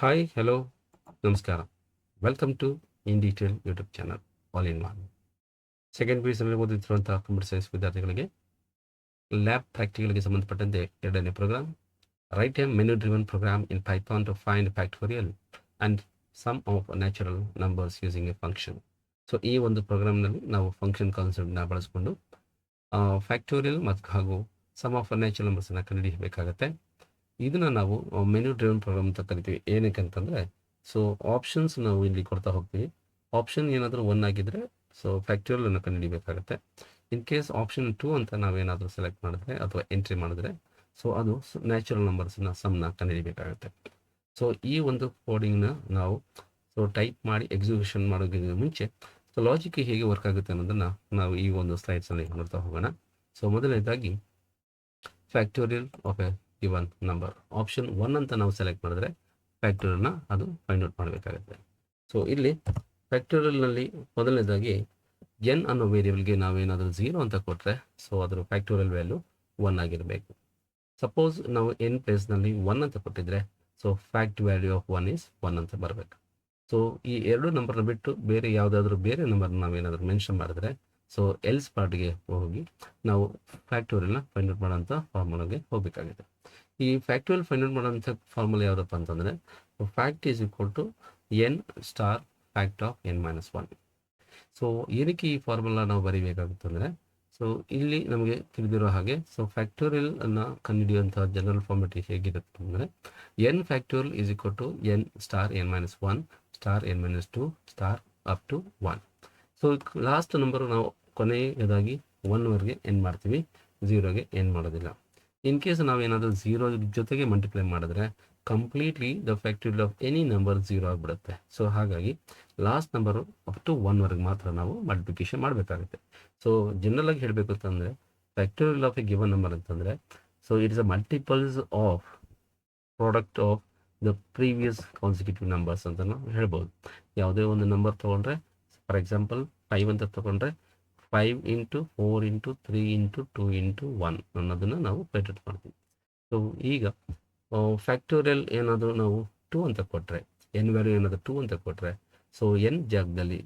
Hi hello ನಮಸ್ಕಾರ. Welcome to in detail YouTube channel all in one. Second P U ಸಿನಲ್ಲಿ ಓದುತ್ತಿರುವಂತಹ computer science ವಿದ್ಯಾರ್ಥಿಗಳಿಗೆ lab ಪ್ರಾಕ್ಟಿಕಲ್ಗೆ ಸಂಬಂಧಪಟ್ಟಂತೆ ಎರಡನೇ program write a menu driven program in Python to find factorial and sum of natural numbers using a function. So ಈ ಒಂದು ಪ್ರೋಗ್ರಾಮ್ನಲ್ಲಿ ನಾವು function ಕಾನ್ಸೆಪ್ಟ್ನ ಬಳಸ್ಕೊಂಡು ಫ್ಯಾಕ್ಟೋರಿಯಲ್ ಮತ್ತು ಹಾಗೂ ಸಮ್ ಆಫ್ ನ್ಯಾಚುರಲ್ ನಂಬರ್ಸನ್ನು ಕಂಡುಹಿಡಿಯಬೇಕಾಗತ್ತೆ. ಇದನ್ನ ನಾವು ಮೆನು ಡ್ರಿವನ್ ಪ್ರೋಗ್ರಾಮ್ ಅಂತ ಕರಿತೀವಿ. ಏನಕ್ಕೆ ಅಂತಂದರೆ, ಸೊ ಆಪ್ಷನ್ಸ್ ನಾವು ಇಲ್ಲಿ ಕೊಡ್ತಾ ಹೋಗ್ತೀವಿ. ಆಪ್ಷನ್ ಏನಾದರೂ ಒನ್ ಆಗಿದ್ರೆ ಸೊ ಫ್ಯಾಕ್ಟೋರಿಯಲ್ ಅನ್ನು ಕಂಡುಹಿಡಿಯಬೇಕಾಗುತ್ತೆ. ಇನ್ ಕೇಸ್ ಆಪ್ಷನ್ 2 ಅಂತ ನಾವೇನಾದರೂ ಸೆಲೆಕ್ಟ್ ಮಾಡಿದ್ರೆ ಅಥವಾ ಎಂಟ್ರಿ ಮಾಡಿದ್ರೆ ಸೊ ಅದು ನ್ಯಾಚುರಲ್ ನಂಬರ್ಸ್ನ ಸಮ್ನ ಕಂಡುಹಿಡಿಯಬೇಕಾಗುತ್ತೆ. ಸೊ ಈ ಒಂದು ಕೋಡಿಂಗ್ನ ನಾವು ಸೊ ಟೈಪ್ ಮಾಡಿ ಎಕ್ಸಿಕ್ಯೂಷನ್ ಮಾಡೋದಕ್ಕಿಂತ ಮುಂಚೆ ಸೊ ಲಾಜಿಕ್ ಹೇಗೆ ವರ್ಕ್ ಆಗುತ್ತೆ ಅನ್ನೋದನ್ನು ನಾವು ಈ ಒಂದು ಸ್ಲೈಡ್ಸಲ್ಲಿ ನೋಡ್ತಾ ಹೋಗೋಣ. ಸೊ ಮೊದಲನೇದಾಗಿ factorial of a given number option 1 ಅಂತ ನಾವು ಸೆಲೆಕ್ಟ್ ಮಾಡಿದ್ರೆ ಫ್ಯಾಕ್ಟೋರಿಯಲ್ನ ಅದು ಫೈಂಡ್ ಔಟ್ ಮಾಡಬೇಕಾಗುತ್ತೆ. ಸೊ ಇಲ್ಲಿ ಫ್ಯಾಕ್ಟೋರಿಯಲ್ನಲ್ಲಿ ಮೊದಲನೇದಾಗಿ ಎನ್ ಅನ್ನೋ ವೇರಿಯಬಲ್ಗೆ ನಾವೇನಾದರೂ 0 ಅಂತ ಕೊಟ್ಟರೆ ಸೊ ಅದರ ಫ್ಯಾಕ್ಟೋರಿಯಲ್ ವ್ಯಾಲ್ಯೂ 1 ಆಗಿರಬೇಕು. ಸಪೋಸ್ ನಾವು ಎನ್ ಪ್ಲೇಸ್ನಲ್ಲಿ 1 ಅಂತ ಕೊಟ್ಟಿದ್ರೆ so fact value of 1 is 1 ಅಂತ ಬರಬೇಕು. ಸೊ ಈ ಎರಡು ನಂಬರ್ನ ಬಿಟ್ಟು ಬೇರೆ ಯಾವುದಾದ್ರೂ ಬೇರೆ ನಂಬರ್ ನಾವೇನಾದರೂ ಮೆನ್ಷನ್ ಮಾಡಿದ್ರೆ ಸೊ ಎಲ್ಸ್ ಪಾರ್ಟ್ಗೆ ಹೋಗಿ ನಾವು ಫ್ಯಾಕ್ಟೋರಿಯಲ್ನ ಫೈಂಡ್ ಔಟ್ ಮಾಡೋಂಥ ಫಾರ್ಮುಲಾಗೆ ಹೋಗಬೇಕಾಗಿದೆ. ಈ ಫ್ಯಾಕ್ಟೋರಿಯಲ್ ಫೈಂಡ್ ಔಟ್ ಮಾಡೋಂಥ ಫಾರ್ಮುಲಾ ಯಾವುದಪ್ಪ ಅಂತಂದರೆ fact is equal to N star fact of N minus 1. So ಏನಕ್ಕೆ ಈ ಫಾರ್ಮುಲಾ ನಾವು ಬರೀಬೇಕಾಗುತ್ತೆ ಅಂದರೆ, ಸೊ ಇಲ್ಲಿ ನಮಗೆ ತಿಳಿದಿರೋ ಹಾಗೆ ಸೊ ಫ್ಯಾಕ್ಟೋರಿಯಲ್ ಅನ್ನು ಕಂಡುಹಿಡಿಯುವಂತಹ ಜನರಲ್ ಫಾರ್ಮೆಟ್ ಹೇಗಿರುತ್ತೆ ಅಂದರೆ N factorial is equal to N star N minus 1 star N minus 2 star up to 1. So last number ನಾವು ಕೊನೆಯದಾಗಿ 1ವರೆಗೆ ಎಂಡ್ ಮಾಡ್ತೀವಿ, 0ಗೆ ಎಂಡ್ ಮಾಡೋದಿಲ್ಲ. ಇನ್ ಕೇಸ್ ನಾವೇನಾದರೂ 0 ಜೊತೆಗೆ ಮಲ್ಟಿಪ್ಲೈ ಮಾಡಿದ್ರೆ completely the factorial of any number 0 ಆಗಿಬಿಡುತ್ತೆ. ಸೊ ಹಾಗಾಗಿ ಲಾಸ್ಟ್ ನಂಬರು ಅಪ್ ಟು 1ವರೆಗೆ ಮಾತ್ರ ನಾವು ಮಲ್ಟಿಪ್ಲಿಕೇಶನ್ ಮಾಡಬೇಕಾಗುತ್ತೆ. ಸೊ ಜನರಲ್ ಆಗಿ ಹೇಳಬೇಕು ಅಂತಂದರೆ factorial of a given number ಅಂತಂದರೆ so it is a multiples of product of the previous consecutive numbers ಅಂತ ನಾವು ಹೇಳ್ಬೋದು. ಯಾವುದೇ ಒಂದು ನಂಬರ್ ತೊಗೊಂಡ್ರೆ ಫಾರ್ ಎಕ್ಸಾಂಪಲ್ 5 ಅಂತ ತೊಗೊಂಡ್ರೆ 5 ಇಂಟು 4 ಇಂಟು 3 ಇಂಟು 2 ಇಂಟು 1 ಅನ್ನೋದನ್ನು ನಾವು ಔಟ್ ಮಾಡ್ತೀವಿ. ಸೊ ಈಗ ಫ್ಯಾಕ್ಟೋರಿಯಲ್ ಏನಾದರೂ ನಾವು 2 ಅಂತ ಕೊಟ್ಟರೆ ಎನ್ ವ್ಯಾಲ್ಯೂ ಏನಾದರೂ 2 ಅಂತ ಕೊಟ್ಟರೆ ಸೊ ಎನ್ ಜಾಗದಲ್ಲಿ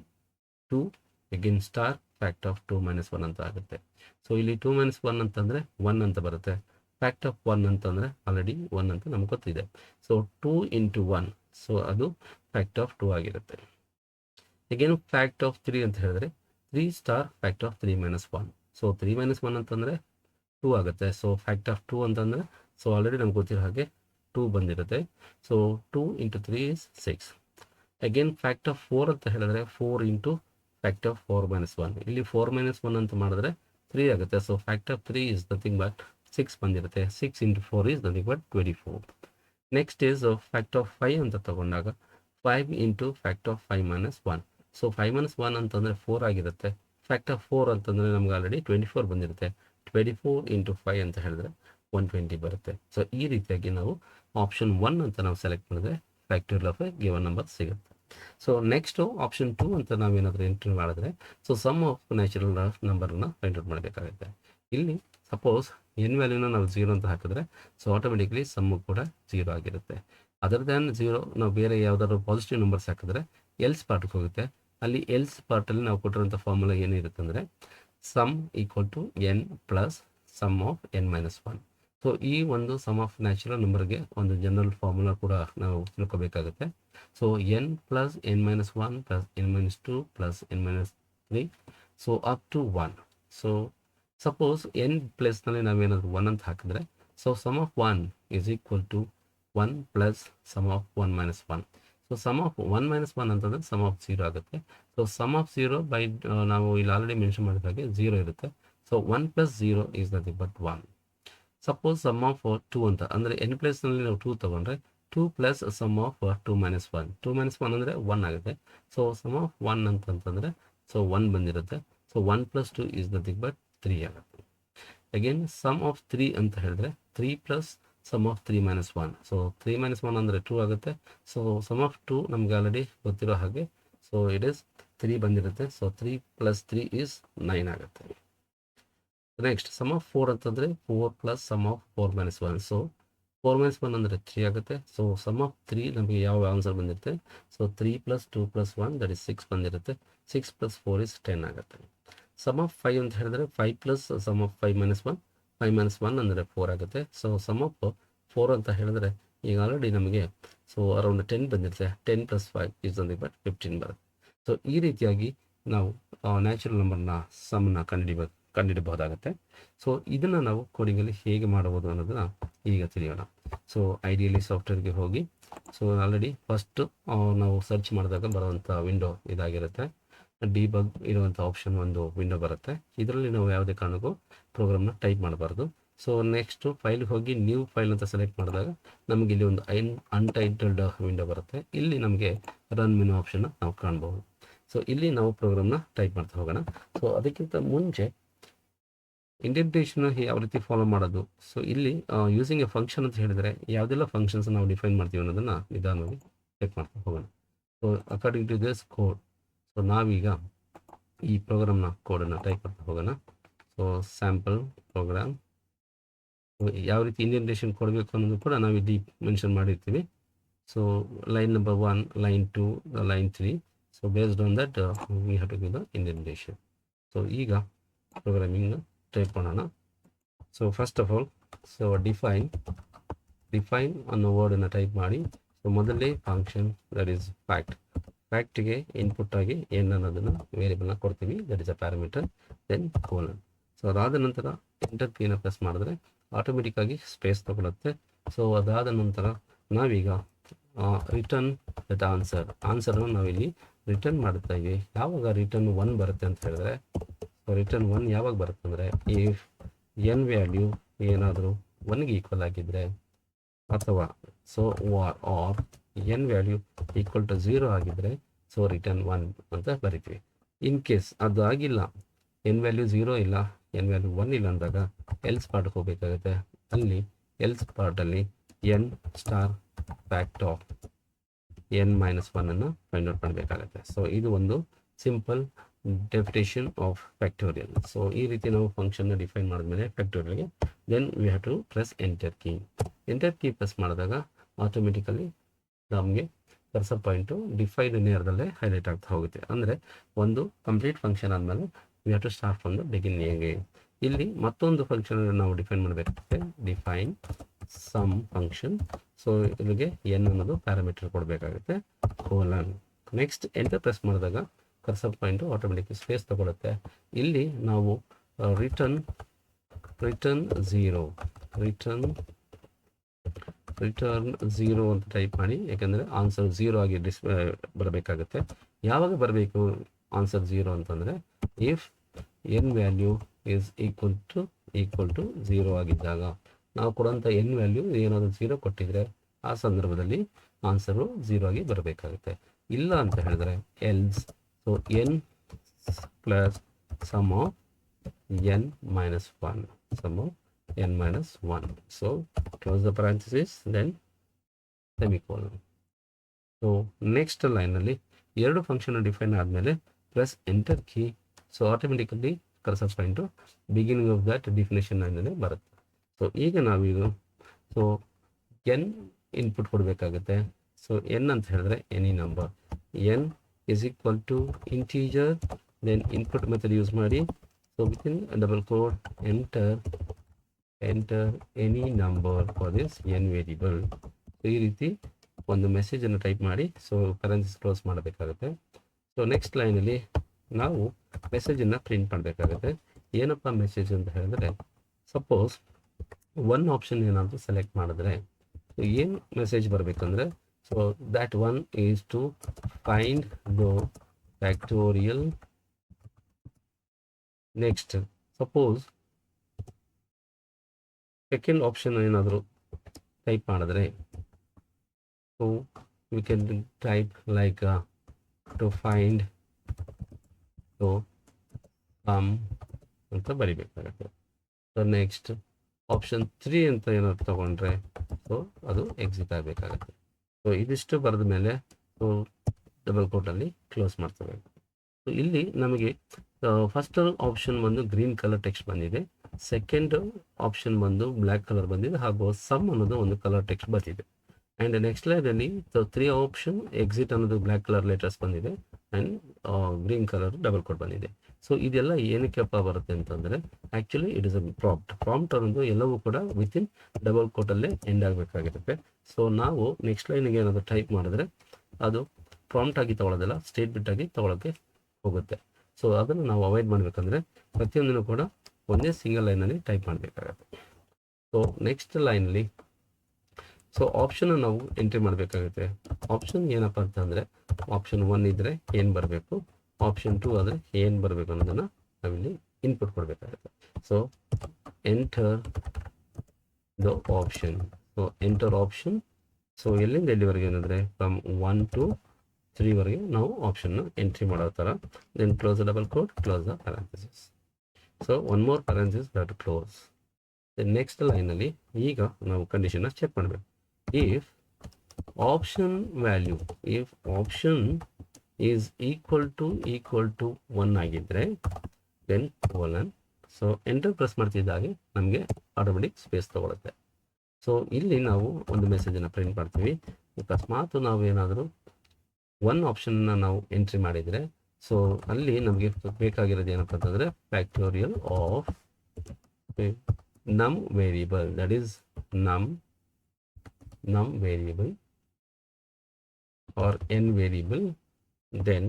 2 again star fact of 2 minus 1 ಅಂತ ಆಗುತ್ತೆ. ಸೊ ಇಲ್ಲಿ 2 ಮೈನಸ್ 1 ಅಂತಂದರೆ 1 ಅಂತ ಬರುತ್ತೆ. ಫ್ಯಾಕ್ಟ್ ಆಫ್ 1 ಅಂತಂದರೆ ಆಲ್ರೆಡಿ 1 ಅಂತ ನಮ್ಗೆ ಗೊತ್ತಿದೆ. ಸೊ 2 ಇಂಟು 1 ಸೊ ಅದು ಫ್ಯಾಕ್ಟ್ ಆಫ್ 2 ಆಗಿರುತ್ತೆ. ಅಗೇನ್ ಫ್ಯಾಕ್ಟ್ ಆಫ್ 3 ಅಂತ ಹೇಳಿದ್ರೆ 3 star fact of 3 minus 1. So 3 minus 1 ಅಂತಂದರೆ 2 ಆಗುತ್ತೆ. ಸೊ ಫ್ಯಾಕ್ಟ್ ಆಫ್ 2 ಅಂತಂದರೆ ಸೊ ಆಲ್ರೆಡಿ ನಮ್ಗೆ ಗೊತ್ತಿರೋ ಹಾಗೆ 2 ಬಂದಿರುತ್ತೆ. So 2 into 3 is 6. Again fact of 4 ಅಂತ ಹೇಳಿದ್ರೆ 4 ಇಂಟು ಫ್ಯಾಕ್ಟ್ ಆಫ್ 4 ಮೈನಸ್ 1. ಇಲ್ಲಿ 4 ಮೈನಸ್ 1 ಅಂತ ಮಾಡಿದ್ರೆ 3 ಆಗುತ್ತೆ. So fact of 3 is nothing but 6 ಬಂದಿರುತ್ತೆ. 6 into 4 is nothing but 24. Next is fact of 5 ಅಂತ ತಗೊಂಡಾಗ 5 into fact of 5 minus 1. So 5 minus 1 ಅಂತಂದರೆ 4 ಆಗಿರುತ್ತೆ. ಫ್ಯಾಕ್ಟ್ ಆಫ್ 4 ಅಂತಂದರೆ ನಮ್ಗೆ ಆಲ್ರೆಡಿ 24 ಬಂದಿರುತ್ತೆ. 24 ಇಂಟು 5 ಅಂತ ಹೇಳಿದ್ರೆ 120 ಬರುತ್ತೆ. ಸೊ ಈ ರೀತಿಯಾಗಿ ನಾವು ಆಪ್ಷನ್ 1 ಅಂತ ನಾವು ಸೆಲೆಕ್ಟ್ ಮಾಡಿದ್ರೆ factorial of a given number ಸಿಗುತ್ತೆ. ಸೊ ನೆಕ್ಸ್ಟು ಆಪ್ಷನ್ 2 ಅಂತ ನಾವೇನಾದರೂ ಎಂಟ್ರಿ ಮಾಡಿದ್ರೆ ಸೊ ಸಮ್ ಆಫ್ ನ್ಯಾಚುರಲ್ ನಂಬರ್ನ ಫೈಂಡ್ ಔಟ್ ಮಾಡಬೇಕಾಗುತ್ತೆ. ಇಲ್ಲಿ ಸಪೋಸ್ ಎನ್ ವ್ಯಾಲ್ಯೂನ ನಾವು 0 ಅಂತ ಹಾಕಿದ್ರೆ ಸೊ ಆಟೋಮೆಟಿಕ್ಲಿ ಸಮ್ಮು ಕೂಡ 0 ಆಗಿರುತ್ತೆ. ಅದರ್ ದ್ಯಾನ್ 0 ನಾವು ಬೇರೆ ಯಾವುದಾದ್ರು ಪಾಸಿಟಿವ್ ನಂಬರ್ಸ್ ಹಾಕಿದ್ರೆ ಎಲ್ಸ್ ಪಾರ್ಟ್ಗೆ ಹೋಗುತ್ತೆ. ಅಲ್ಲಿ ಎಲ್ಸ್ ಪಾರ್ಟಲ್ಲಿ ನಾವು ಕೊಟ್ಟಿರೋಂಥ ಫಾರ್ಮುಲಾ ಏನಿರುತ್ತೆ ಅಂದರೆ sum equal to N plus sum of N minus 1. So ಈ ಒಂದು ಸಮ್ ಆಫ್ ನ್ಯಾಚುರಲ್ ನಂಬರ್ಗೆ ಒಂದು ಜನರಲ್ ಫಾರ್ಮುಲಾ ಕೂಡ ನಾವು ತಿಳ್ಕೊಬೇಕಾಗುತ್ತೆ. So N plus N minus 1 plus N minus 2 plus N minus 3 so up to 1. So suppose N ಪ್ಲೇಸ್ನಲ್ಲಿ ನಾವೇನಾದರೂ 1 ಅಂತ ಹಾಕಿದ್ರೆ so sum of 1 is equal to 1 plus sum of 1 minus 1. So sum of 1 minus 1 ಅಂತಂದರೆ some of 0 ಆಗುತ್ತೆ. So sum of 0 by ನಾವು ಇಲ್ಲಿ already mention ಮಾಡಿದ ಹಾಗೆ 0 ಇರುತ್ತೆ. So 1 plus 0 is nothing but 1. Suppose sum of 2 ಅಂತ ಅಂದರೆ ಎನ್ ಪ್ಲೇಸ್ನಲ್ಲಿ ನಾವು 2 ತೊಗೊಂಡ್ರೆ 2 plus sum of 2 minus 1. 2 minus 1 ಅಂದರೆ 1 ಆಗುತ್ತೆ. ಸೊ ಸಮ್ ಆಫ್ 1 ಅಂತಂತಂದರೆ ಸೊ 1 ಬಂದಿರುತ್ತೆ. So 1 plus 2 is nothing but 3 ಆಗುತ್ತೆ. ಅಗೇನ್ ಸಮ್ ಆಫ್ 3 ಅಂತ ಹೇಳಿದ್ರೆ 3 plus sum of 3 minus 1. So 3 minus 1 ಅಂದರೆ 2 ಆಗುತ್ತೆ. ಸೊ ಸಮ್ ಆಫ್ 2 ನಮ್ಗೆ ಆಲ್ರೆಡಿ ಗೊತ್ತಿರೋ ಹಾಗೆ ಸೊ ಇಟ್ ಈಸ್ 3 ಬಂದಿರುತ್ತೆ. ಸೊ 3 ಪ್ಲಸ್ 3 ಈಸ್ 9 ಆಗುತ್ತೆ. ನೆಕ್ಸ್ಟ್ ಸಮ್ ಆಫ್ 4 ಅಂತಂದರೆ 4 plus sum of 4 minus 1. So 4 - 1 ಅಂದರೆ 3 ಆಗುತ್ತೆ. ಸೊ ಸಮ್ ಆಫ್ 3 ನಮಗೆ ಯಾವ ಆನ್ಸರ್ ಬಂದಿರುತ್ತೆ. ಸೊ 3 + 2 + 1 ದಟ್ ಇಸ್ 6 ಬಂದಿರುತ್ತೆ. 6 + 4 is 10 ಆಗುತ್ತೆ. ಸಮ್ ಆಫ್ 5 ಅಂತ ಹೇಳಿದ್ರೆ 5 ಪ್ಲಸ್ ಸಮ್ ಆಫ್ 5 - 1 5 - 1 ಅಂದರೆ 4 ಆಗುತ್ತೆ. ಸೊ ಸಮ್ ಆಫ್ 4 ಅಂತ ಹೇಳಿದ್ರೆ ಈಗ ಆಲ್ರೆಡಿ ನಮಗೆ ಸೊ ಅರೌಂಡ್ 10 ಬಂದಿರುತ್ತೆ. 10 + 5 ಇಸ್ ನಥಿಂಗ್ ಬಟ್ 15 ಬರುತ್ತೆ. ಸೊ ಈ ರೀತಿಯಾಗಿ ನಾವು ನ್ಯಾಚುರಲ್ ನಂಬರ್ನ ಸಮ್ನ ಕಂಡುಹಿಡಬಹುದಾಗುತ್ತೆ. ಸೊ ಇದನ್ನು ನಾವು ಕೋಡಿಂಗಲ್ಲಿ ಹೇಗೆ ಮಾಡಬಹುದು ಅನ್ನೋದನ್ನ ಈಗ ತಿಳಿಯೋಣ. ಸೊ ಐಡಿಯಲಿ ಸಾಫ್ಟ್ವೇರ್ಗೆ ಹೋಗಿ ಸೊ ಆಲ್ರೆಡಿ ಫಸ್ಟ್ ನಾವು ಸರ್ಚ್ ಮಾಡಿದಾಗ ಬರುವಂಥ ವಿಂಡೋ ಇದಾಗಿರುತ್ತೆ. ಡಿಬಗ್ ಇರುವಂಥ ಆಪ್ಷನ್ ಒಂದು ವಿಂಡೋ ಬರುತ್ತೆ. ಇದರಲ್ಲಿ ನಾವು ಯಾವುದೇ ಕಾರಣಕ್ಕೂ ಪ್ರೋಗ್ರಾಮ್ನ ಟೈಪ್ ಮಾಡಬಾರ್ದು. ಸೊ ನೆಕ್ಸ್ಟು ಫೈಲ್ಗೆ ಹೋಗಿ ನ್ಯೂ ಫೈಲ್ ಅಂತ ಸೆಲೆಕ್ಟ್ ಮಾಡಿದಾಗ ನಮಗೆ ಇಲ್ಲಿ ಒಂದು ಅನ್ಟೈಟಲ್ಡ್ ವಿಂಡೋ ಬರುತ್ತೆ. ಇಲ್ಲಿ ನಮಗೆ ರನ್ ಮೆನು ಆಪ್ಷನ್ನ ನಾವು ಕಾಣ್ಬೋದು. ಸೊ ಇಲ್ಲಿ ನಾವು ಪ್ರೋಗ್ರಾಮ್ನ ಟೈಪ್ ಮಾಡ್ತಾ ಹೋಗೋಣ. ಸೊ ಅದಕ್ಕಿಂತ ಮುಂಚೆ ಇಂಡೆಂಟೇಷನ್ ಯಾವ ರೀತಿ ಫಾಲೋ ಮಾಡೋದು. ಸೊ ಇಲ್ಲಿ ಯೂಸಿಂಗ್ ಎ ಫಂಕ್ಷನ್ ಅಂತ ಹೇಳಿದರೆ ಯಾವುದೆಲ್ಲ ಫಂಕ್ಷನ್ಸ್ ನಾವು ಡಿಫೈನ್ ಮಾಡ್ತೀವಿ ಅನ್ನೋದನ್ನು ನಿಧಾನವಾಗಿ ಚೆಕ್ ಮಾಡ್ತಾ ಹೋಗೋಣ. So according to this code so ನಾವೀಗ ಈ ಪ್ರೋಗ್ರಾಮ್ನ ಕೋಡನ್ನು ಟೈಪ್ ಮಾಡ್ತಾ ಹೋಗೋಣ. ಸೊ ಸ್ಯಾಂಪಲ್ ಪ್ರೋಗ್ರಾಮ್ ಯಾವ ರೀತಿ ಇಂಡೆಂಟೇಷನ್ ಕೊಡಬೇಕು ಅನ್ನೋದು ಕೂಡ ನಾವು ಇಲ್ಲಿ ಮೆನ್ಷನ್ ಮಾಡಿರ್ತೀವಿ. So line number 1, line 2, line 3. So based on that we have to give the indentation. So ಈಗ ಪ್ರೋಗ್ರಾಮಿಂಗ್ ಟೈಪ್ ಮಾಡೋಣ. So first of all so define ಅನ್ನೋ ವರ್ಡನ್ನು ಟೈಪ್ ಮಾಡಿ. ಸೊ ಮೊದಲೇ ಫಂಕ್ಷನ್ ದಟ್ ಈಸ್ ಫ್ಯಾಕ್ಟ್ಗೆ ಇನ್ಪುಟ್ ಆಗಿ n ಅನ್ನೋದನ್ನು ವೇರಿಯಬಲ್ನ ಕೊಡ್ತೀವಿ. That is a parameter. Then colon. So ಅದಾದ ನಂತರ ಎಂಟರ್ ಕೀನ ಪ್ರೆಸ್ ಮಾಡಿದ್ರೆ ಆಟೋಮೆಟಿಕ್ ಆಗಿ ಸ್ಪೇಸ್ ತಗೊಳುತ್ತೆ. ಸೊ ಅದಾದ ನಂತರ ನಾವೀಗ ರಿಟರ್ನ್ ದಟ್ ಆನ್ಸರ್ನ ನಾವಿಲ್ಲಿ ರಿಟರ್ನ್ ಮಾಡ್ತಾ ಇದ್ದೀವಿ. ಯಾವಾಗ ರಿಟರ್ನ್ 1 ಬರುತ್ತೆ ಅಂತ ಹೇಳಿದ್ರೆ ರಿಟರ್ನ್ 1 ಯಾವಾಗ ಬರುತ್ತೆ ಅಂದರೆ ಇಫ್ ಎನ್ ವ್ಯಾಲ್ಯೂ ಏನಾದರೂ 1ಗೆ ಈಕ್ವಲ್ ಆಗಿದ್ದರೆ ಅಥವಾ so or n value equal to 0 ಆಗಿದ್ದರೆ ಸೊ ರಿಟರ್ನ್ 1 ಅಂತ ಬರಿತೀವಿ. ಇನ್ ಕೇಸ್ ಅದು ಆಗಿಲ್ಲ, ಎನ್ ವ್ಯಾಲ್ಯೂ 0 ಇಲ್ಲ, ಎನ್ ವ್ಯಾಲ್ಯೂ 1 ಇಲ್ಲ ಅಂದಾಗ ಎಲ್ಸ್ ಪಾರ್ಟ್ಗೆ ಹೋಗಬೇಕಾಗುತ್ತೆ. ಅಲ್ಲಿ ಎಲ್ಸ್ ಪಾರ್ಟಲ್ಲಿ N star fact of N - 1 ಅನ್ನು ಫೈಂಡ್ ಔಟ್ ಮಾಡಬೇಕಾಗುತ್ತೆ. ಸೊ ಇದು ಒಂದು simple definition of factorial. So ಈ ರೀತಿ ನಾವು ಫಂಕ್ಷನ್ನ ಡಿಫೈನ್ ಮಾಡಿದ್ಮೇಲೆ ಫ್ಯಾಕ್ಟೋರಿಯಲ್ಗೆ then we have to press enter key press ಮಾಡಿದಾಗ ಆಟೋಮೆಟಿಕಲಿ ನಮಗೆ ಕರ್ಸರ್ ಪಾಯಿಂಟು ಡಿಫೈನ್ಡ್ ನೇರದಲ್ಲೇ ಹೈಲೈಟ್ ಆಗ್ತಾ ಹೋಗುತ್ತೆ. ಅಂದರೆ ಒಂದು ಕಂಪ್ಲೀಟ್ ಫಂಕ್ಷನ್ ಆದಮೇಲೆ we have to start from the beginning. ಇಲ್ಲಿ ಮತ್ತೊಂದು ಫಂಕ್ಷನ್ ನಾವು ಡಿಫೈನ್ ಮಾಡಬೇಕಾಗುತ್ತೆ. Define some function. ಸೊ ಇಲ್ಲಿಗೆ ಎನ್ ಅನ್ನೋದು ಪ್ಯಾರಾಮೀಟರ್ ಕೊಡಬೇಕಾಗುತ್ತೆ. ಕೋಲನ್. ನೆಕ್ಸ್ಟ್ ಎಂಟರ್ ಪ್ರೆಸ್ ಮಾಡಿದಾಗ ಕರ್ಸರ್ ಪಾಯಿಂಟು ಆಟೋಮೆಟಿಕ್ ಸ್ಪೇಸ್ ತಗೊಳುತ್ತೆ. ಇಲ್ಲಿ ನಾವು ರಿಟರ್ನ್ 0 ಅಂತ ಟೈಪ್ ಮಾಡಿ. ಯಾಕೆಂದರೆ ಆನ್ಸರ್ 0 ಆಗಿ ಬರಬೇಕಾಗುತ್ತೆ. ಯಾವಾಗ ಬರಬೇಕು ಆನ್ಸರ್ 0 ಅಂತಂದರೆ if n value is equal to 0 ಆಗಿದ್ದಾಗ. ನಾವು ಕೊಡುವಂಥ ಎನ್ ವ್ಯಾಲ್ಯೂ ಏನಾದರೂ 0 ಕೊಟ್ಟಿದ್ರೆ ಆ ಸಂದರ್ಭದಲ್ಲಿ ಆನ್ಸರು 0 ಆಗಿ ಬರಬೇಕಾಗುತ್ತೆ. ಇಲ್ಲ ಅಂತ ಹೇಳಿದ್ರೆ else. So N plus sum of N - 1 sum of n - 1. So close the parenthesis, then semicolon. So next ಲೈನಲ್ಲಿ ಎರಡು ಫಂಕ್ಷನ್ ಡಿಫೈನ್ ಆದಮೇಲೆ press enter key. So automatically cursor point beginning of that definition ಲೈನಲ್ಲಿ ಬರುತ್ತೆ. So ಈಗ ನಾವೀಗ so N input ಕೊಡಬೇಕಾಗುತ್ತೆ. So N ಅಂತ ಹೇಳಿದ್ರೆ any number. N is equal to integer. Then input method use ಮಾಡಿ. So within double code enter any number for this n variable. So ಈ ರೀತಿ ಒಂದು ಮೆಸೇಜನ್ನು ಟೈಪ್ ಮಾಡಿ ಸೊ ಪೆರೆನ್ಸಿಸ್ ಕ್ಲೋಸ್ ಮಾಡಬೇಕಾಗುತ್ತೆ. ಸೊ ನೆಕ್ಸ್ಟ್ ಲೈನಲ್ಲಿ ನಾವು ಮೆಸೇಜನ್ನು ಪ್ರಿಂಟ್ ಮಾಡಬೇಕಾಗುತ್ತೆ. ಏನಪ್ಪ ಮೆಸೇಜ್ ಅಂತ ಹೇಳಿದ್ರೆ ಸಪೋಸ್ ಒನ್ ಆಪ್ಷನ್ ಏನಾದರೂ ಸೆಲೆಕ್ಟ್ ಮಾಡಿದ್ರೆ ಏನು ಮೆಸೇಜ್ ಬರಬೇಕಂದ್ರೆ so that one is to find the factorial. Next suppose second option ಏನಾದರೂ ಟೈಪ್ ಮಾಡಿದ್ರೆ so we can type like to find so sum ಅಂತ ಬರಿಬೇಕಾಗುತ್ತೆ. ಸೊ ನೆಕ್ಸ್ಟ್ ಆಪ್ಷನ್ 3 ಅಂತ ಏನಾದ್ರು ತಗೊಂಡ್ರೆ ಸೊ ಅದು ಎಕ್ಸಿಟ್ ಆಗಬೇಕಾಗುತ್ತೆ. ಸೊ ಇದಿಷ್ಟು ಬರೆದ ಮೇಲೆ ಸೊ ಡಬಲ್ ಕೋಟಲ್ಲಿ ಕ್ಲೋಸ್ ಮಾಡ್ತೇವೆ. ಸೊ ಇಲ್ಲಿ ನಮಗೆ ಫಸ್ಟ್ ಆಪ್ಷನ್ ಒಂದು ಗ್ರೀನ್ ಕಲರ್ ಟೆಕ್ಸ್ಟ್ ಬಂದಿದೆ. ಸೆಕೆಂಡ್ ಆಪ್ಷನ್ ಬಂದು ಬ್ಲ್ಯಾಕ್ ಕಲರ್ ಬಂದಿದೆ, ಹಾಗೂ ಸಮ್ ಅನ್ನೋದು ಒಂದು ಕಲರ್ ಟೆಕ್ಸ್ಟ್ ಬಂದಿದೆ. ಆ್ಯಂಡ್ ನೆಕ್ಸ್ಟ್ ಲೈನಲ್ಲಿ ತ್ರೀ ಆಪ್ಷನ್ ಎಕ್ಸಿಟ್ ಅನ್ನೋದು ಬ್ಲ್ಯಾಕ್ ಕಲರ್ ಲೆಟರ್ಸ್ ಬಂದಿದೆ, and green colour double quote ಬಂದಿದೆ. ಸೊ ಇದೆಲ್ಲ ಏನಕ್ಕೆಪ್ಪ ಬರುತ್ತೆ ಅಂತಂದರೆ, actually it is a prompt ಅನ್ನೋದು ಎಲ್ಲವೂ ಕೂಡ ವಿತಿನ್ ಡಬಲ್ ಕೋಟಲ್ಲೇ ಎಂಡ್ ಆಗಬೇಕಾಗಿರುತ್ತೆ. ಸೊ ನಾವು ನೆಕ್ಸ್ಟ್ ಲೈನಿಗೆ ಏನಾದರೂ ಟೈಪ್ ಮಾಡಿದ್ರೆ ಅದು ಪ್ರಾಂಪ್ಟ್ ಆಗಿ ತೊಗೊಳ್ಳೋದಿಲ್ಲ, ಸ್ಟೇಟ್ಮೆಂಟ್ ಆಗಿ ತೊಗೊಳಕ್ಕೆ ಹೋಗುತ್ತೆ. ಸೊ ಅದನ್ನು ನಾವು ಅವಾಯ್ಡ್ ಮಾಡಬೇಕಂದ್ರೆ ಪ್ರತಿಯೊಂದನ್ನು ಕೂಡ ಒಂದೇ ಸಿಂಗಲ್ ಲೈನಲ್ಲಿ ಟೈಪ್ ಮಾಡಬೇಕಾಗುತ್ತೆ. ಸೊ ನೆಕ್ಸ್ಟ್ ಲೈನಲ್ಲಿ ಆಪ್ಷನ್ ನಾವು ಎಂಟ್ರಿ ಮಾಡಬೇಕಾಗುತ್ತೆ. ಆಪ್ಷನ್ ಏನಪ್ಪ ಅಂತಂದರೆ, ಆಪ್ಷನ್ 1 ಇದ್ದರೆ ಏನು ಬರಬೇಕು, ಆಪ್ಷನ್ 2 ಆದರೆ ಏನು ಬರಬೇಕು ಅನ್ನೋದನ್ನು ನಾವಿಲ್ಲಿ ಇನ್ಪುಟ್ ಕೊಡಬೇಕಾಗುತ್ತೆ. So enter the option. So enter option. So ಎಲ್ಲಿಂದ ಎಲ್ಲಿವರೆಗೆ ಏನಂದರೆ ಫ್ರಮ್ 1 to 3ವರೆಗೆ ನಾವು ಆಪ್ಷನ್ನ ಎಂಟ್ರಿ ಮಾಡೋ ಥರ. Then close the double quote, close the parenthesis. So one more parenthesis we have to close. Then next ಲೈನಲ್ಲಿ ಈಗ ನಾವು ಕಂಡೀಷನ್ನ ಚೆಕ್ ಮಾಡಬೇಕು. If option value, if option is equal to 1 ಆಗಿದ್ದರೆ then colon. So enter press ಮಾಡ್ತಿದ್ದಾಗೆ ನಮಗೆ automatic space ತೊಗೊಳುತ್ತೆ. So ಇಲ್ಲಿ ನಾವು ಒಂದು ಮೆಸೇಜನ್ನು ಪ್ರಿಂಟ್ ಮಾಡ್ತೀವಿ. ಅಕಸ್ಮಾತ್ ನಾವು ಏನಾದರೂ ಒನ್ ಆಪ್ಷನ್ನ ನಾವು ಎಂಟ್ರಿ ಮಾಡಿದರೆ, ಸೊ ಅಲ್ಲಿ ನಮಗೆ ಬೇಕಾಗಿರೋದು ಏನಪ್ಪ ಅಂತಂದರೆ ಫ್ಯಾಕ್ಟೋರಿಯಲ್ ಆಫ್ ನಮ್ variable, that is num variable or n variable, then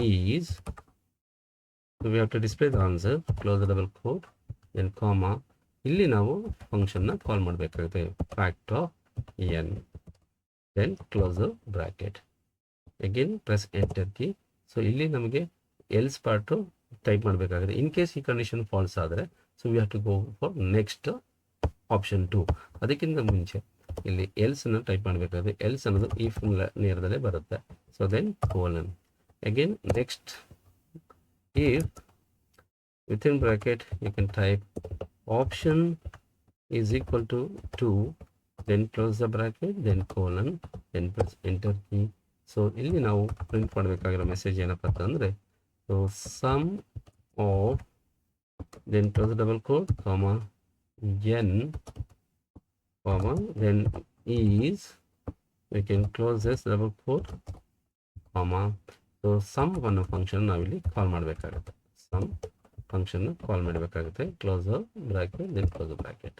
is, so we have to display the answer, close the double quote, then comma. ಇಲ್ಲಿ ನಾವು ಫಂಕ್ಷನ್ನ ಕಾಲ್ ಮಾಡಬೇಕಾಗುತ್ತೆ, fact of n, then close the bracket, again press enter key. So ಇಲ್ಲಿ ನಮಗೆ else part type ಮಾಡಬೇಕಾಗುತ್ತೆ. In case ಈ condition false ಆದರೆ, so we have to go for next option 2. ಅದಕ್ಕಿಂತ ಮುಂಚೆ ಇಲ್ಲಿ ಎಲ್ಸನ್ನು ಟೈಪ್ ಮಾಡಬೇಕಾದ್ರೆ, ಎಲ್ಸ್ ಅನ್ನೋದು ಈ ನೇರದಲ್ಲೇ ಬರುತ್ತೆ. So then colon, again next if within bracket you can type option is equal to 2, then close the bracket, then colon, then press enter key. So ಇಲ್ಲಿ ನಾವು ಪ್ರಿಂಟ್ ಮಾಡಬೇಕಾಗಿರೋ ಮೆಸೇಜ್ ಏನಪ್ಪ ಅಂತಂದರೆ, so sum of, then close double quote, comma n, comma, then is, we can close this double quote, comma. So sum ಅನ್ನೋ function ನಾವಿಲ್ಲಿ call ಮಾಡಬೇಕಾಗುತ್ತೆ, sum function call ಮಾಡಬೇಕಾಗುತ್ತೆ, close bracket, then close bracket.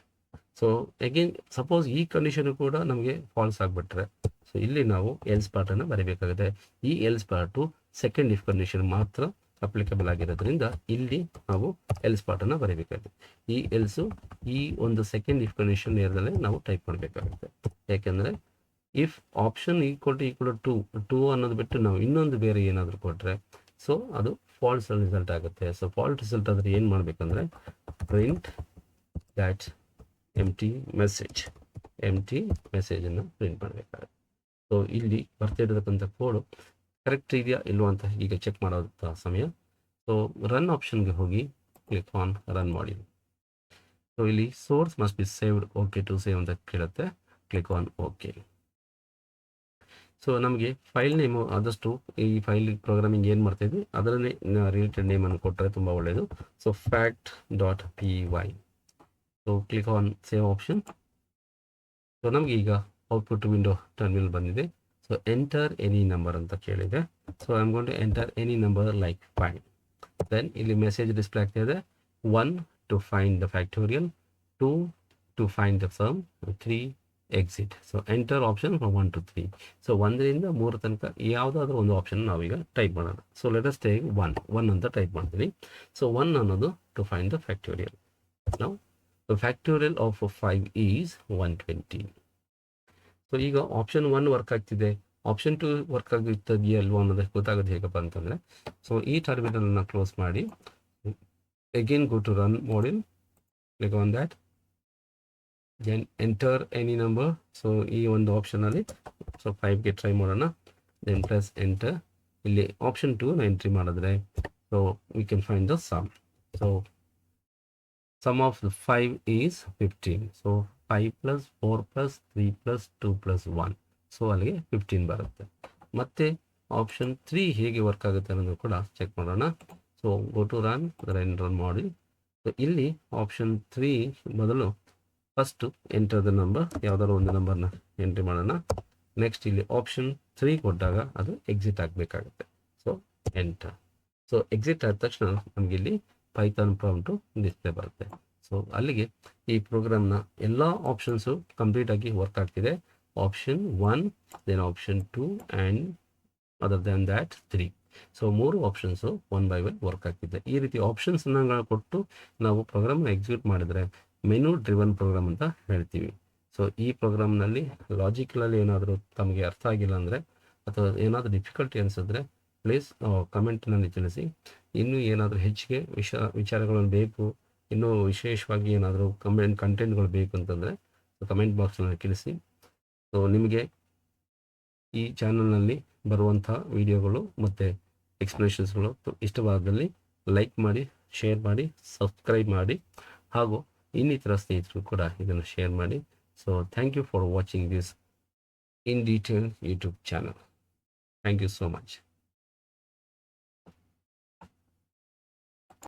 So again suppose ಈ condition ಕೂಡ ನಮಗೆ falls ಆಗಿಬಿಟ್ರೆ, so ಇಲ್ಲಿ ನಾವು ಎಲ್ಸ್ ಪಾರ್ಟನ್ನು ಬರೀಬೇಕಾಗುತ್ತೆ. ಈ else part second if condition ಮಾತ್ರ ಅಪ್ಲಿಕಬಲ್ ಆಗಿರೋದ್ರಿಂದ ಇಲ್ಲಿ ನಾವು ಎಲ್ಸ್ ಪಾರ್ಟನ್ನು ಬರೀಬೇಕಾಗುತ್ತೆ. ಈ ಎಲ್ಸು ಈ ಒಂದು ಸೆಕೆಂಡ್ ಇಫ್ ಕಂಡೀಷನ್ ನೇರದಲ್ಲೇ ನಾವು ಟೈಪ್ ಮಾಡಬೇಕಾಗುತ್ತೆ. ಯಾಕೆಂದರೆ ಇಫ್ ಆಪ್ಷನ್ ಈಕ್ವಲ್ ಟು 2 ಅನ್ನೋದು ಬಿಟ್ಟು ನಾವು ಇನ್ನೊಂದು ಬೇರೆ ಏನಾದರೂ ಕೊಟ್ಟರೆ, ಸೊ ಅದು ಫಾಲ್ಸ್ ರಿಸಲ್ಟ್ ಆಗುತ್ತೆ. ಸೊ ಫಾಲ್ಟ್ ರಿಸಲ್ಟ್ ಆದರೆ ಏನು ಮಾಡಬೇಕಂದ್ರೆ, ಪ್ರಿಂಟ್ ದ್ಯಾಟ್ ಎಂಟಿ ಮೆಸೇಜನ್ನು ಪ್ರಿಂಟ್ ಮಾಡಬೇಕಾಗುತ್ತೆ. ಸೊ ಇಲ್ಲಿ ಬರ್ತಿರತಕ್ಕಂಥ ಕೋಡು ಕರೆಕ್ಟ್ ಇದೆಯಾ ಇಲ್ವಾ ಅಂತ ಈಗ ಚೆಕ್ ಮಾಡೋಂಥ ಸಮಯ. ಸೊ ರನ್ ಆಪ್ಷನ್ಗೆ ಹೋಗಿ ಕ್ಲಿಕ್ ಆನ್ ರನ್ ಮಾಡಿ. ಸೊ ಇಲ್ಲಿ source must be saved, okay to save ಅಂತ ಕೇಳುತ್ತೆ, ಕ್ಲಿಕ್ ಆನ್ ಓಕೆ. ಸೊ ನಮಗೆ ಫೈಲ್ ನೇಮು ಆದಷ್ಟು ಈ ಫೈಲ್ ಪ್ರೋಗ್ರಾಮಿಂಗ್ ಏನು ಮಾಡ್ತಾಯಿದ್ವಿ ಅದರನ್ನೇ ರಿಲೇಟೆಡ್ ನೇಮನ್ನು ಕೊಟ್ಟರೆ ತುಂಬ ಒಳ್ಳೆಯದು. So fact.py. So click on save option. So ನಮಗೆ ಈಗ ಔಟ್ಪುಟ್ ವಿಂಡೋ ಟರ್ಮಿನಲ್ ಬಂದಿದೆ. ಸೊ ಎಂಟರ್ ಎನಿ ನಂಬರ್ ಅಂತ ಕೇಳಿದೆ. So I am going to enter any number like 5. Then ಇಲ್ಲಿ ಮೆಸೇಜ್ ಡಿಸ್ಪ್ಲೇ ಆಗ್ತಾ ಇದೆ, 1 to find the factorial, 2 to find the sum, 3 exit. So enter option from 1 to 3. So 1ರಿಂದ 3 ತನಕ ಯಾವುದಾದ್ರೂ ಒಂದು option ನಾವೀಗ ಟೈಪ್ ಮಾಡೋಣ. ಸೊ ಲೆಟ್ ಅಸ್ ಟೇಕ್ 1 ಅಂತ ಟೈಪ್ ಮಾಡ್ತೀನಿ. ಸೊ 1 ಅನ್ನೋದು ಟು ಫೈಂಡ್ ದ ಫ್ಯಾಕ್ಟೋರಿಯಲ್. ನಾವು the factorial of 5 is 120. So ಈಗ ಆಪ್ಷನ್ 1 ವರ್ಕ್ ಆಗ್ತಿದೆ, ಆಪ್ಷನ್ 2 ವರ್ಕ್ ಆಗಿರ್ತದೆಯಾ ಅಲ್ವಾ ಅನ್ನೋದಕ್ಕೆ ಗೊತ್ತಾಗೋದು ಹೇಗಪ್ಪ ಅಂತಂದರೆ, ಸೊ ಈ ಟರ್ಮಿನಲ್ನ ಕ್ಲೋಸ್ ಮಾಡಿ, again go to run module, click on that, then enter any number. So ಈ ಒಂದು ಆಪ್ಷನಲ್ಲಿ ಸೊ 5ಗೆ ಟ್ರೈ ಮಾಡೋಣ, ದೆನ್ ಪ್ರೆಸ್ ಎಂಟರ್. ಇಲ್ಲಿ ಆಪ್ಷನ್ 2ನ ಎಂಟ್ರಿ ಮಾಡಿದ್ರೆ, so we can find the sum. So sum of the 5 is 15. So 5 + 4 + 3 + 2 + 1. So ಅಲ್ಲಿಗೆ 15 ಬರುತ್ತೆ. ಮತ್ತು ಆಪ್ಷನ್ 3 ಹೇಗೆ ವರ್ಕ್ ಆಗುತ್ತೆ ಅನ್ನೋದು ಕೂಡ ಚೆಕ್ ಮಾಡೋಣ. ಸೊ ಗೋ ಟು ರನ್ ಮಾಡಿ. ಸೊ ಇಲ್ಲಿ ಆಪ್ಷನ್ 3 ಬದಲು ಫಸ್ಟು ಎಂಟರ್ ದ ನಂಬರ್, ಯಾವುದಾದ್ರು ಒಂದು ನಂಬರ್ನ ಎಂಟ್ರಿ ಮಾಡೋಣ. ನೆಕ್ಸ್ಟ್ ಇಲ್ಲಿ ಆಪ್ಷನ್ 3 ಕೊಟ್ಟಾಗ ಅದು ಎಕ್ಸಿಟ್ ಆಗಬೇಕಾಗುತ್ತೆ. So enter. ಸೊ ಎಕ್ಸಿಟ್ ಆದ ತಕ್ಷಣ ನಮಗೆ ಇಲ್ಲಿ ಪೈಥಾನ್ ಪ್ರಾಂಪ್ಟು ಡಿಸ್ಪ್ಲೇ ಬರುತ್ತೆ. ಸೊ ಅಲ್ಲಿಗೆ ಈ ಪ್ರೋಗ್ರಾಮ್ನ ಎಲ್ಲ ಆಪ್ಷನ್ಸು ಕಂಪ್ಲೀಟಾಗಿ ವರ್ಕ್ ಆಗ್ತಿದೆ. Option 1, then option 2 and other than that 3. So 3 options one by one work ಆಗ್ತಿದೆ. ಈ ರೀತಿ ಆಪ್ಷನ್ಸ್ನ ಕೊಟ್ಟು ನಾವು ಪ್ರೋಗ್ರಾಮ್ನ ಎಕ್ಸಿಕ್ಯೂಟ್ ಮಾಡಿದರೆ ಮೆನು ಡ್ರಿವನ್ ಪ್ರೋಗ್ರಾಮ್ ಅಂತ ಹೇಳ್ತೀವಿ. ಸೊ ಈ ಪ್ರೋಗ್ರಾಮ್ನಲ್ಲಿ ಲಾಜಿಕಲಲ್ಲಿ ಏನಾದರೂ ತಮಗೆ ಅರ್ಥ ಆಗಿಲ್ಲ ಅಂದರೆ ಅಥವಾ ಏನಾದರೂ ಡಿಫಿಕಲ್ಟಿ ಅನಿಸಿದ್ರೆ ಪ್ಲೀಸ್ ಕಮೆಂಟ್ನಲ್ಲಿ ತಿಳಿಸಿ. ಇನ್ನೂ ಏನಾದರೂ ಹೆಚ್ಚಿಗೆ ವಿಚಾರಗಳನ್ನು ಬೇಕು, ಇನ್ನೂ ವಿಶೇಷವಾಗಿ ಏನಾದರೂ ಕಂಟೆಂಟ್ಗಳು ಬೇಕು ಅಂತಂದರೆ ಕಮೆಂಟ್ ಬಾಕ್ಸ್ನಲ್ಲಿ ತಿಳಿಸಿ. ಸೊ ನಿಮಗೆ ಈ ಚಾನಲ್ನಲ್ಲಿ ಬರುವಂಥ ವಿಡಿಯೋಗಳು ಮತ್ತು ಎಕ್ಸ್ಪ್ಲನೇಷನ್ಸ್ಗಳು ಇಷ್ಟವಾದಲ್ಲಿ ಲೈಕ್ ಮಾಡಿ, ಶೇರ್ ಮಾಡಿ, ಸಬ್ಸ್ಕ್ರೈಬ್ ಮಾಡಿ, ಹಾಗೂ ಇನ್ನಿತರ ಸ್ನೇಹಿತರು ಕೂಡ ಇದನ್ನು ಶೇರ್ ಮಾಡಿ. So thank you for watching this in detail YouTube channel. Thank you so much.